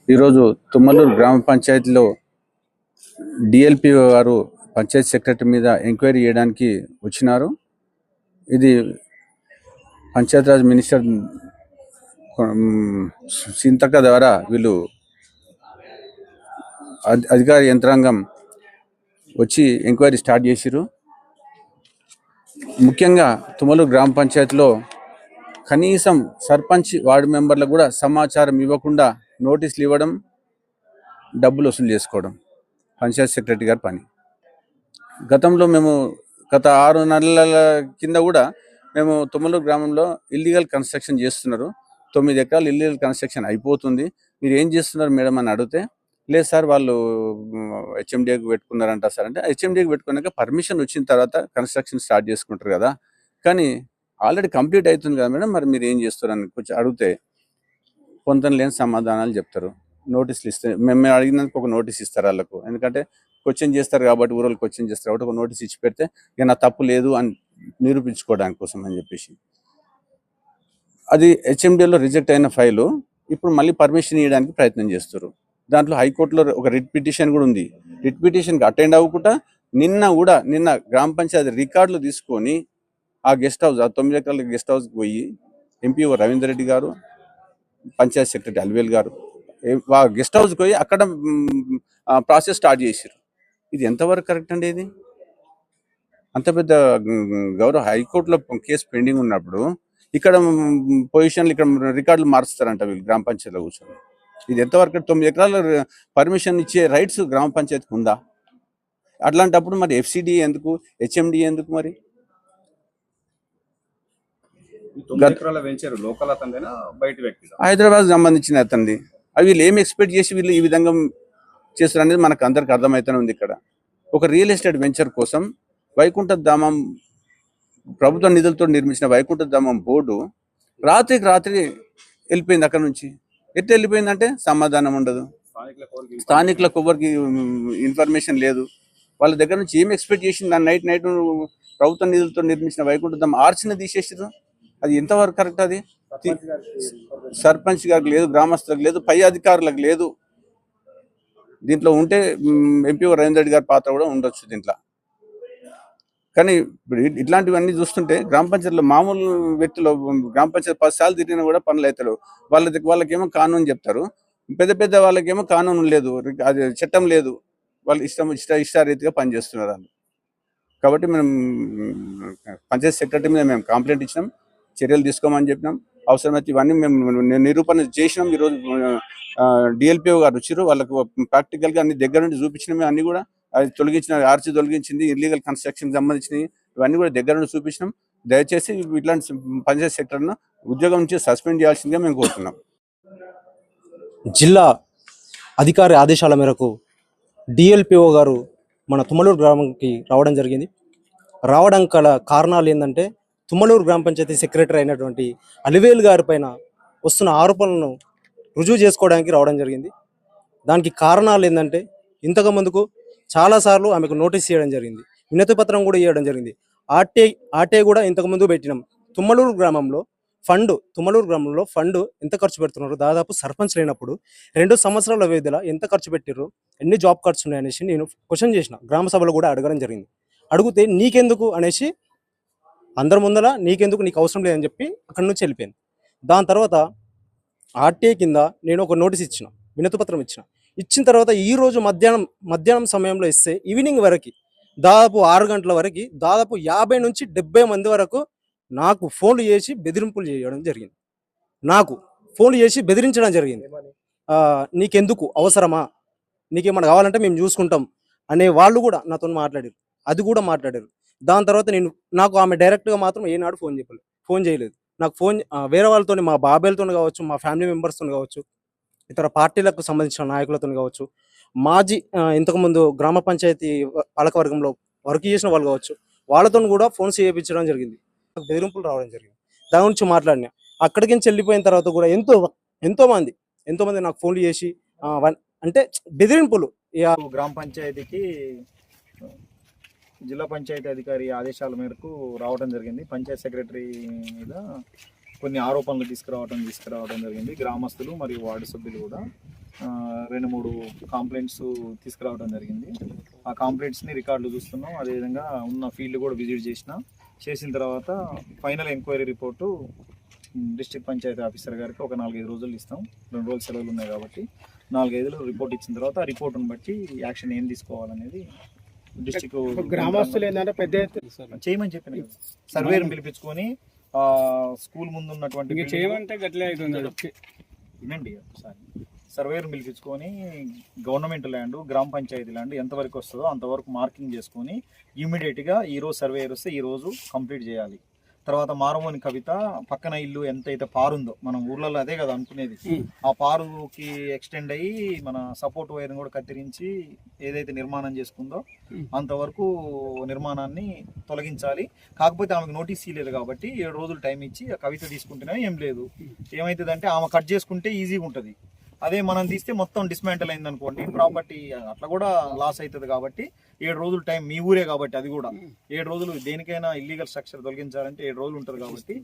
ఈరోజు తుమ్మలూరు గ్రామ పంచాయతీలో డిఎల్పి గారు పంచాయతీ సెక్రటరీ మీద ఎంక్వైరీ చేయడానికి వచ్చినారు. ఇది పంచాయతీరాజ్ మినిస్టర్ సింతక ద్వారా వీళ్ళు అధికార యంత్రాంగం వచ్చి ఎంక్వైరీ స్టార్ట్ చేసిరు. ముఖ్యంగా తుమ్మలూరు గ్రామ పంచాయతీలో కనీసం సర్పంచ్ వార్డు మెంబర్లకు కూడా సమాచారం ఇవ్వకుండా నోటీసులు ఇవ్వడం, డబ్బులు వసూలు చేసుకోవడం పంచాయత్ సెక్రటరీ గారి పని. గతంలో మేము గత 6 నెలల కింద కూడా మేము తుమ్మలూరు గ్రామంలో ఇల్లీగల్ కన్స్ట్రక్షన్ చేస్తున్నారు, 9 ఎకరాలు ఇల్లీగల్ కన్స్ట్రక్షన్ అయిపోతుంది, మీరు ఏం చేస్తున్నారు మేడం అని అడిగితే, లేదు సార్ వాళ్ళు హెచ్ఎండిఏకి పెట్టుకున్నారంట సార్ అంటే, హెచ్ఎండిఏకి పెట్టుకున్నాక పర్మిషన్ వచ్చిన తర్వాత కన్స్ట్రక్షన్ స్టార్ట్ చేసుకుంటారు కదా, కానీ ఆల్రెడీ కంప్లీట్ అవుతుంది కదా మేడం, మరి మీరు ఏం చేస్తారని కొంచెం అడిగితే కొంత లేని సమాధానాలు చెప్తారు. నోటీసులు ఇస్తే మేము అడిగినందుకు ఒక నోటీస్ ఇస్తారు వాళ్ళకు, ఎందుకంటే క్వశ్చన్ చేస్తారు కాబట్టి, ఊరోళ్ళు క్వశ్చన్ చేస్తారు కాబట్టి ఒక నోటీస్ ఇచ్చి పెడితే ఇక నా తప్పు లేదు అని నిరూపించుకోవడానికి కోసం అని చెప్పేసి, అది హెచ్ఎండిఏలో రిజెక్ట్ అయిన ఫైలు ఇప్పుడు మళ్ళీ పర్మిషన్ ఇవ్వడానికి ప్రయత్నం చేస్తారు. దాంట్లో హైకోర్టులో ఒక రిట్ పిటిషన్ కూడా ఉంది. రిట్ పిటిషన్కి అటెండ్ అవ్వకుండా నిన్న గ్రామ పంచాయతీ రికార్డులు తీసుకొని ఆ గెస్ట్ హౌస్, ఆ 9 ఎకరాల గెస్ట్ హౌస్కి పోయి ఎంపీఓ రవీందర్ రెడ్డి గారు, పంచాయత్ సెక్రటరీ అల్వేల్ గారు గెస్ట్ హౌస్కి పోయి అక్కడ ప్రాసెస్ స్టార్ట్ చేశారు. ఇది ఎంతవరకు కరెక్ట్ అండి? ఇది అంత పెద్ద గౌరవ హైకోర్టులో కేసు పెండింగ్ ఉన్నప్పుడు ఇక్కడ పొజిషన్లు, ఇక్కడ రికార్డులు మారుస్తారంట వీళ్ళు గ్రామ పంచాయతీలో కూర్చొని. ఇది ఎంతవరకు? 9 ఎకరాల పర్మిషన్ ఇచ్చే రైట్స్ గ్రామ పంచాయతీకి ఉందా? అట్లాంటప్పుడు మరి ఎఫ్సిడి ఎందుకు, హెచ్ఎండి ఎందుకు? మరి హైదరాబాద్ సంబంధించిన అతనిది. అవి వీళ్ళు ఏం ఎక్స్పెక్ట్ చేసి వీళ్ళు ఈ విధంగా చేస్తారు అనేది మనకు అందరికి అర్థమవుతూనే ఉంది. ఇక్కడ ఒక రియల్ ఎస్టేట్ వెంచర్ కోసం వైకుంఠధామం ప్రభుత్వ నిధులతో నిర్మించిన వైకుంఠధామం బోర్డు రాత్రికి రాత్రి వెళ్ళిపోయింది అక్కడ నుంచి. ఎట్లా వెళ్ళిపోయిందంటే సమాధానం ఉండదు, స్థానికులకు ఎవరికి ఇన్ఫర్మేషన్ లేదు. వాళ్ళ దగ్గర నుంచి ఏం ఎక్స్పెక్ట్ చేసింది? నైట్ ప్రభుత్వ నిధులతో నిర్మించిన వైకుంఠధామం ఆర్చిని తీసేసారు. అది ఎంతవరకు కరెక్ట్? అది సర్పంచ్ గారికి లేదు, గ్రామస్తులకు లేదు, పై అధికారులకు లేదు. దీంట్లో ఉంటే ఎంపీ రవీంద్ర రెడ్డి గారి పాత్ర కూడా ఉండొచ్చు దీంట్లో. కానీ ఇట్లాంటివన్నీ చూస్తుంటే గ్రామ పంచాయతీలో మామూలు వ్యక్తులు గ్రామ పంచాయతీ 10 సార్లు తిరిగినా కూడా పనులు అవుతారు. వాళ్ళకేమో కానూన్ చెప్తారు, పెద్ద వాళ్ళకేమో కానూన్ లేదు, అది చట్టం లేదు, వాళ్ళు ఇష్టారీతిగా పనిచేస్తున్నారు వాళ్ళు. కాబట్టి మేము పంచాయతీ సెక్రటరీ మీద మేము కంప్లైంట్ ఇచ్చినాం, చర్యలు తీసుకోమని చెప్పినాం. అవసరమైతే ఇవన్నీ మేము నిరూపణ చేసినాం. ఈరోజు డిఎల్పిఓ గారు వచ్చారు, వాళ్ళకు ప్రాక్టికల్గా అన్ని దగ్గర నుండి చూపించినాం. అన్ని కూడా అది తొలగించిన, ఆర్చి తొలగించింది, ఇల్లీగల్ కన్స్ట్రక్షన్ సంబంధించినవి ఇవన్నీ కూడా దగ్గర నుండి చూపించినాం. దయచేసి ఇట్లాంటి పంచాయతీ సెక్రటరీని ఉద్యోగం నుంచి సస్పెండ్ చేయాల్సిందిగా మేము కోరుతున్నాం. జిల్లా అధికారి ఆదేశాల మేరకు డిఎల్పిఓ గారు మన తుమ్మలూరు గ్రామంకి రావడం జరిగింది. రావడం కారణాలు ఏంటంటే, తుమ్మలూరు గ్రామ పంచాయతీ సెక్రటరీ అయినటువంటి అలివేలు గారి పైన వస్తున్న ఆరోపణలను రుజువు చేసుకోవడానికి రావడం జరిగింది. దానికి కారణాలు ఏంటంటే, ఇంతకు ముందుకు చాలాసార్లు ఆమెకు నోటీస్ ఇవ్వడం జరిగింది, వినతి పత్రం కూడా ఇవ్వడం జరిగింది. ఆర్టీఐ కూడా ఇంతకుముందు పెట్టినాం. తుమ్మలూరు గ్రామంలో ఫండ్ ఎంత ఖర్చు పెడుతున్నారు? దాదాపు సర్పంచ్ లేనప్పుడు 2 సంవత్సరాల వ్యవధిలో ఎంత ఖర్చు పెట్టారు, ఎన్ని జాబ్ ఖర్చు ఉన్నాయనేసి నేను క్వశ్చన్ చేసిన. గ్రామ సభలో కూడా అడగడం జరిగింది. అడిగితే నీకెందుకు అనేసి, అందరి ముందర నీకెందుకు, నీకు అవసరం లేదని చెప్పి అక్కడి నుంచి వెళ్ళిపోయింది. దాని తర్వాత ఆర్టీఐ కింద నేను ఒక నోటీస్ ఇచ్చిన, వినతి పత్రం ఇచ్చిన తర్వాత ఈరోజు మధ్యాహ్నం సమయంలో ఇస్తే ఈవినింగ్ వరకు దాదాపు 6 గంటల వరకు దాదాపు 50 నుంచి 70 మంది వరకు నాకు ఫోన్లు చేసి బెదిరింపులు చేయడం జరిగింది. నాకు ఫోన్లు చేసి బెదిరించడం జరిగింది. నీకెందుకు, అవసరమా, నీకేమన్నా కావాలంటే మేము చూసుకుంటాం అనే వాళ్ళు కూడా నాతో మాట్లాడారు. దాని తర్వాత నాకు ఆమె డైరెక్ట్గా మాత్రం ఏనాడు ఫోన్ చేయలేదు. నాకు వేరే వాళ్ళతో, మా బాబాయ్లతో కావచ్చు, మా ఫ్యామిలీ మెంబర్స్తో కావచ్చు, ఇతర పార్టీలకు సంబంధించిన నాయకులతో కావచ్చు, మాజీ ఇంతకుముందు గ్రామ పంచాయతీ పాలకవర్గంలో వర్క్ చేసిన వాళ్ళు కావచ్చు, వాళ్ళతో కూడా ఫోన్స్ చేయించడం జరిగింది. బెదిరింపులు రావడం జరిగింది. దాని గురించి మాట్లాడినా. అక్కడికి నుంచి వెళ్ళిపోయిన తర్వాత కూడా ఎంతో మంది నాకు ఫోన్లు చేసి అంటే బెదిరింపులు. గ్రామ పంచాయతీకి జిల్లా పంచాయతీ అధికారి ఆదేశాల మేరకు రావడం జరిగింది. పంచాయత్ సెక్రటరీ మీద కొన్ని ఆరోపణలు తీసుకురావడం జరిగింది. గ్రామస్తులు మరియు వార్డు సభ్యులు కూడా 2-3 కంప్లైంట్స్ తీసుకురావడం జరిగింది. ఆ కంప్లైంట్స్ని రికార్డులు చూస్తున్నాం. అదేవిధంగా ఉన్న ఫీల్డ్ కూడా విజిట్ చేసిన తర్వాత final enquiry report district panchayat officer గారికి ఒక 4-5 రోజులు ఇస్తాం. 2 రోజులు సెలవులు ఉన్నాయి కాబట్టి 4-5 రిపోర్ట్ ఇచ్చిన తర్వాత ఆ రిపోర్ట్ను బట్టి యాక్షన్ ఏం తీసుకోవాలనేది డిస్ట్రిక్ట్ గ్రామస్తులు ఏంటంటే పెద్ద ఎత్తున చేయమని చెప్పిన సర్వేని పిలిపించుకొని స్కూల్ ముందు ఉన్నటువంటి చేయమంటే గట్లే అవుతుంది. వినండి ఒకసారి. సర్వేని పిలిపించుకొని గవర్నమెంట్ ల్యాండ్, గ్రామ పంచాయతీ ల్యాండ్ ఎంతవరకు వస్తుందో అంతవరకు మార్కింగ్ చేసుకొని ఇమీడియట్గా ఈరోజు సర్వేయర్ వస్తే ఈరోజు కంప్లీట్ చేయాలి. తర్వాత మారుమోని కవిత పక్కన ఇల్లు ఎంతైతే పారుందో, మనం ఊర్లలో అదే కదా అనుకునేది, ఆ పారుకి ఎక్స్టెండ్ అయ్యి మన సపోర్ట్ వైర్ని కూడా కత్తిరించి ఏదైతే నిర్మాణం చేసుకుందో అంతవరకు నిర్మాణాన్ని తొలగించాలి. కాకపోతే ఆమెకు నోటీస్ ఇవ్వలేదు కాబట్టి 7 రోజులు టైం ఇచ్చి ఆ కవిత తీసుకుంటేనే ఏం లేదు. ఏమవుతుందంటే ఆమె కట్ చేసుకుంటే ఈజీగా ఉంటుంది. అదే మనం తీస్తే మొత్తం డిస్మాంటల్ అయింది అనుకోండి, ప్రాపర్టీ అట్లా కూడా లాస్ అవుతుంది. కాబట్టి 7 రోజులు టైం, మీ ఊరే కాబట్టి అది కూడా 7 రోజులు, దేనికైనా ఇల్లీగల్ స్ట్రక్చర్ తొలగించాలంటే 7 రోజులు ఉంటుంది కాబట్టి